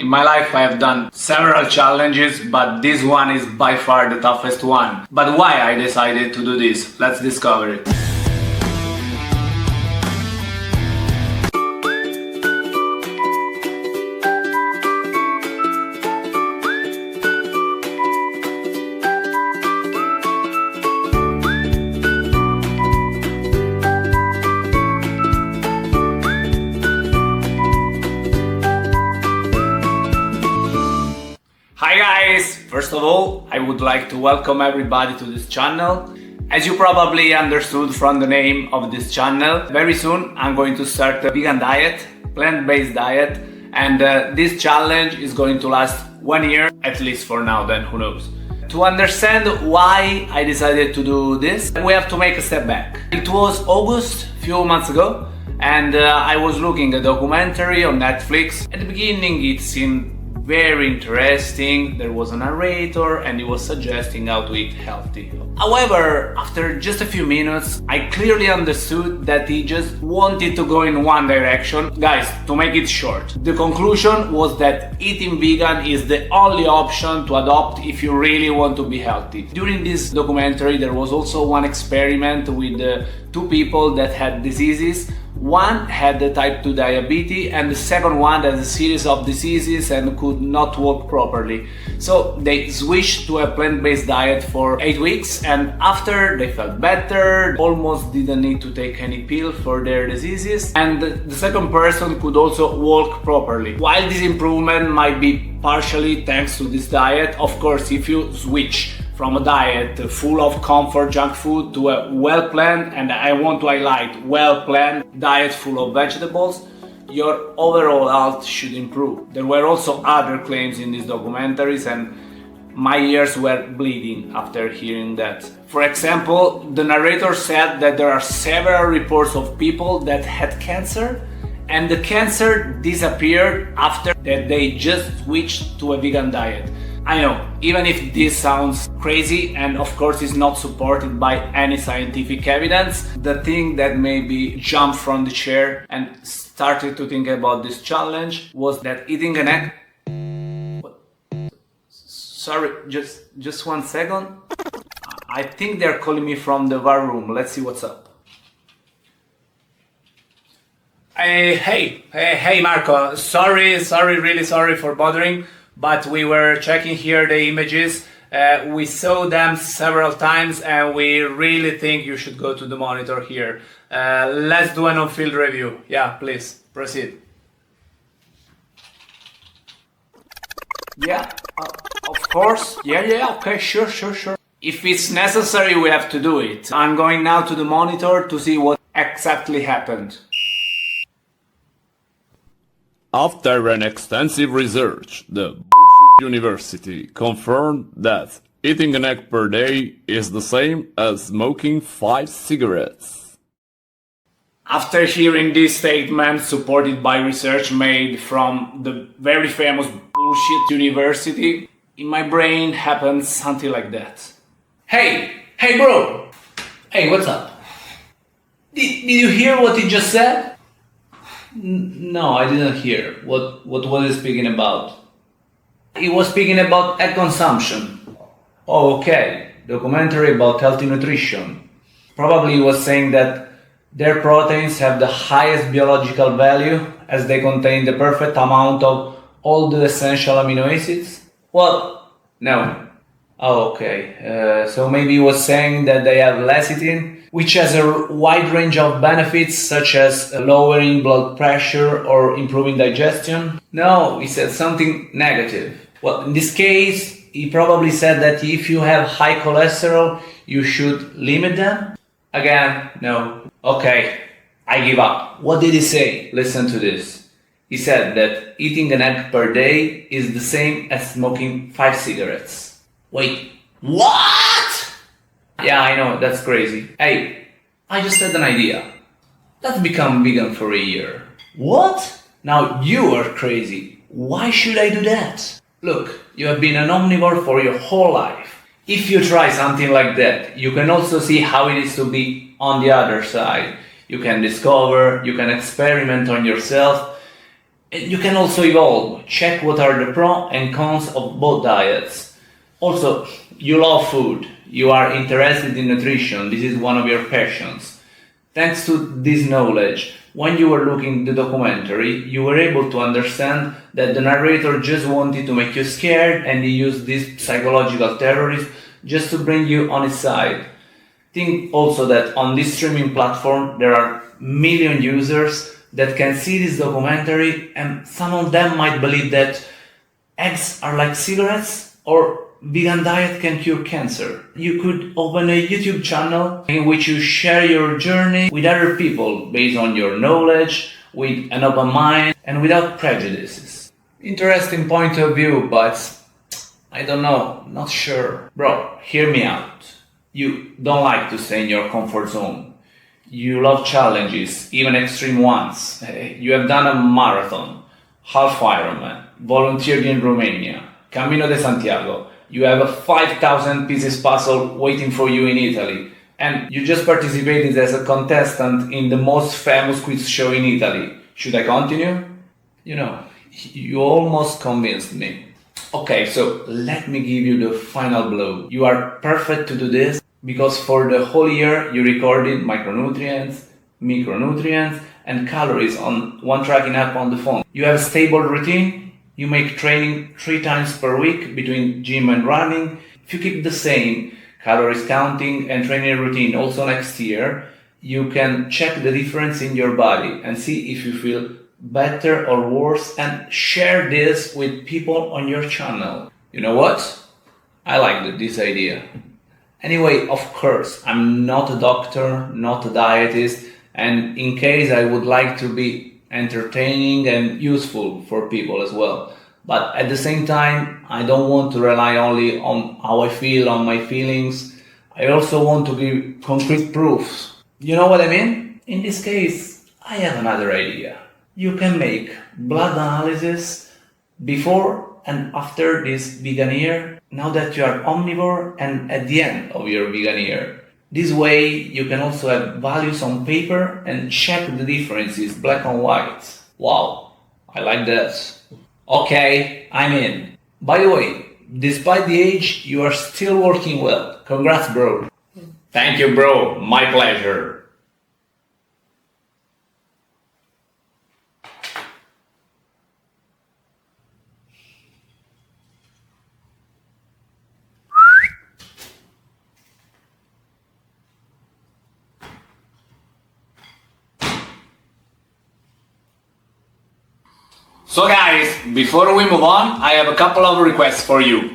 In my life I have done several challenges, but this one is by far the toughest one. But why I decided to do this? Let's discover it. Hi guys! First of all, I would like to welcome everybody to this channel. As you probably understood from the name of this channel, very soon I'm going to start a vegan diet, plant-based diet, and this challenge is going to last 1 year, at least for now, then who knows. To understand why I decided to do this, we have to make a step back. It was August, a few months ago, and I was looking at a documentary on Netflix. At the beginning it seemed very interesting. There was a narrator and he was suggesting how to eat healthy. However, after just a few minutes, I clearly understood that he just wanted to go in one direction. Guys, to make it short, the conclusion was that eating vegan is the only option to adopt if you really want to be healthy. During this documentary, there was also one experiment with two people that had diseases. One had the type 2 diabetes and the second one had a series of diseases and could not walk properly. So they switched to a plant-based diet for 8 weeks, and after they felt better, almost didn't need to take any pill for their diseases, and the second person could also walk properly. While this improvement might be partially thanks to this diet, of course, if you switch from a diet full of comfort junk food to a well-planned, and I want to highlight well-planned diet full of vegetables, your overall health should improve. There were also other claims in these documentaries and my ears were bleeding after hearing that. For example, the narrator said that there are several reports of people that had cancer and the cancer disappeared after that they just switched to a vegan diet. I know, even if this sounds crazy and of course is not supported by any scientific evidence, the thing that made me jump from the chair and started to think about this challenge was that eating an egg... Sorry, just 1 second. I think they're calling me from the war room. Let's see what's up. Hey Marco, really sorry for bothering. But we were checking here the images, we saw them several times and we really think you should go to the monitor here. Let's do an on-field review. Yeah, please, proceed. Yeah, of course. Yeah, okay, sure. If it's necessary, we have to do it. I'm going now to the monitor to see what exactly happened. After an extensive research, the University confirmed that eating an egg per day is the same as smoking 5 cigarettes. After hearing this statement supported by research made from the very famous bullshit university, in my brain happened something like that. Hey bro! Hey, what's up? Did you hear what he just said? No, I didn't hear. What was he speaking about? He was speaking about egg consumption. Oh, okay. Documentary about healthy nutrition. Probably he was saying that their proteins have the highest biological value as they contain the perfect amount of all the essential amino acids. Well, no. Oh, okay. So maybe he was saying that they have lecithin, which has a wide range of benefits such as lowering blood pressure or improving digestion. No, he said something negative. Well, in this case, he probably said that if you have high cholesterol, you should limit them. Again, no. Okay, I give up. What did he say? Listen to this. He said that eating an egg per day is the same as smoking 5 cigarettes. Wait, what? Yeah, I know, that's crazy. Hey, I just had an idea. Let's become vegan for a year. What? Now you are crazy. Why should I do that? Look, you have been an omnivore for your whole life. If you try something like that, you can also see how it is to be on the other side. You can discover, you can experiment on yourself. You can also evolve. Check what are the pros and cons of both diets. Also, you love food. You are interested in nutrition. This is one of your passions. Thanks to this knowledge, when you were looking the documentary, you were able to understand that the narrator just wanted to make you scared and he used this psychological terrorist just to bring you on his side. Think also that on this streaming platform there are million users that can see this documentary, and some of them might believe that eggs are like cigarettes or vegan diet can cure cancer. You could open a YouTube channel in which you share your journey with other people based on your knowledge, with an open mind and without prejudices. Interesting point of view, but I don't know, not sure. Bro, hear me out. You don't like to stay in your comfort zone. You love challenges, even extreme ones. You have done a marathon, half Ironman, volunteered in Romania, Camino de Santiago. You have a 5,000 pieces puzzle waiting for you in Italy. And you just participated as a contestant in the most famous quiz show in Italy. Should I continue? You know, you almost convinced me. Okay, so let me give you the final blow. You are perfect to do this because for the whole year you recorded micronutrients, micronutrients and calories on one tracking app on the phone. You have a stable routine. You make training 3 times per week between gym and running. If you keep the same calories counting and training routine also next year, you can check the difference in your body and see if you feel better or worse and share this with people on your channel. You know what? I like this idea. Anyway, of course, I'm not a doctor, not a dietist, and in case I would like to be entertaining and useful for people as well. But at the same time, I don't want to rely only on how I feel, on my feelings. I also want to give concrete proofs. You know what I mean? In this case, I have another idea. You can make blood analysis before and after this vegan year, now that you are omnivore and at the end of your vegan year. This way you can also have values on paper and check the differences black and white. Wow, I like that. Okay, I'm in. By the way, despite the age, you are still working well. Congrats, bro. Thank you, bro. My pleasure. So guys, before we move on, I have a couple of requests for you.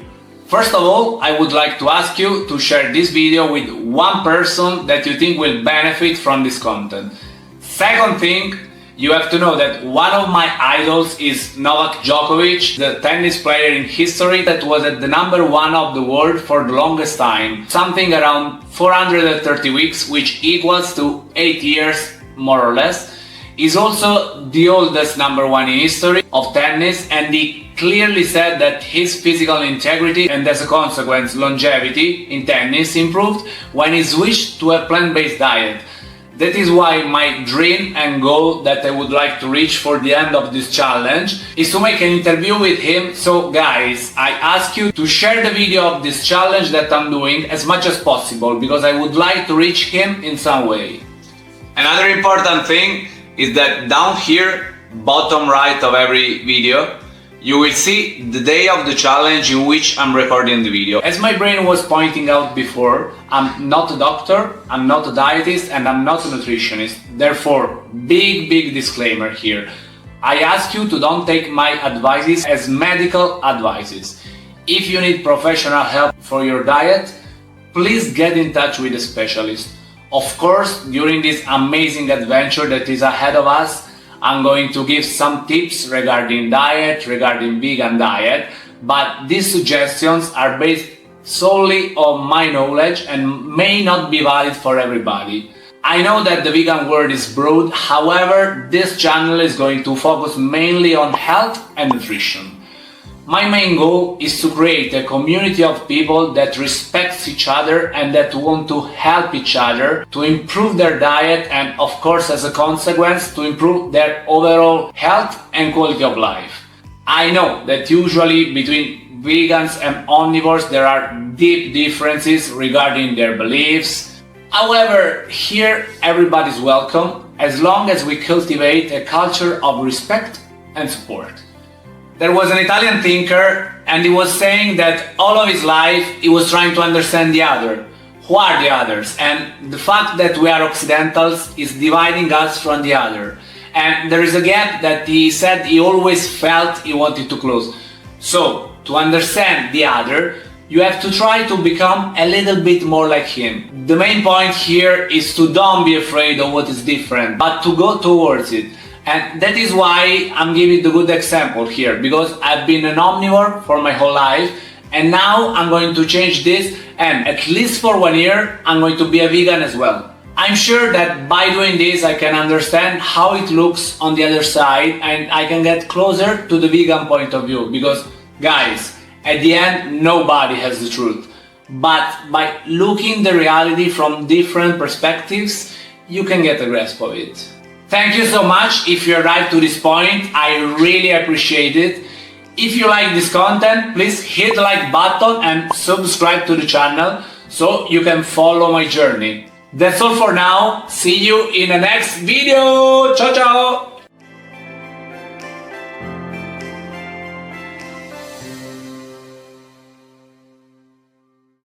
First of all, I would like to ask you to share this video with one person that you think will benefit from this content. Second thing, you have to know that one of my idols is Novak Djokovic, the tennis player in history that was at the #1 of the world for the longest time, something around 430 weeks, which equals to 8 years more or less. He's also the oldest #1 in history of tennis, and he clearly said that his physical integrity and as a consequence longevity in tennis improved when he switched to a plant-based diet. That is why my dream and goal that I would like to reach for the end of this challenge is to make an interview with him. So guys, I ask you to share the video of this challenge that I'm doing as much as possible because I would like to reach him in some way. Another important thing is that down here, bottom right of every video, you will see the day of the challenge in which I'm recording the video. As my brain was pointing out before, I'm not a doctor, I'm not a dietist, and I'm not a nutritionist. Therefore, big disclaimer here. I ask you to don't take my advices as medical advices. If you need professional help for your diet, please get in touch with a specialist. Of course, during this amazing adventure that is ahead of us, I'm going to give some tips regarding diet, regarding vegan diet, but these suggestions are based solely on my knowledge and may not be valid for everybody. I know that the vegan world is broad, however, this channel is going to focus mainly on health and nutrition. My main goal is to create a community of people that respects each other and that want to help each other to improve their diet and, of course, as a consequence, to improve their overall health and quality of life. I know that usually between vegans and omnivores there are deep differences regarding their beliefs. However, here everybody's welcome as long as we cultivate a culture of respect and support. There was an Italian thinker and he was saying that all of his life he was trying to understand the other. Who are the others? And the fact that we are Occidentals is dividing us from the other. And there is a gap that he said he always felt he wanted to close. So, to understand the other, you have to try to become a little bit more like him. The main point here is to don't be afraid of what is different, but to go towards it. And that is why I'm giving the good example here, because I've been an omnivore for my whole life, and now I'm going to change this, and at least for 1 year, I'm going to be a vegan as well. I'm sure that by doing this, I can understand how it looks on the other side, and I can get closer to the vegan point of view, because guys, at the end, nobody has the truth. But by looking the reality from different perspectives, you can get a grasp of it. Thank you so much if you arrived to this point, I really appreciate it. If you like this content, please hit the like button and subscribe to the channel so you can follow my journey. That's all for now, see you in the next video, ciao ciao!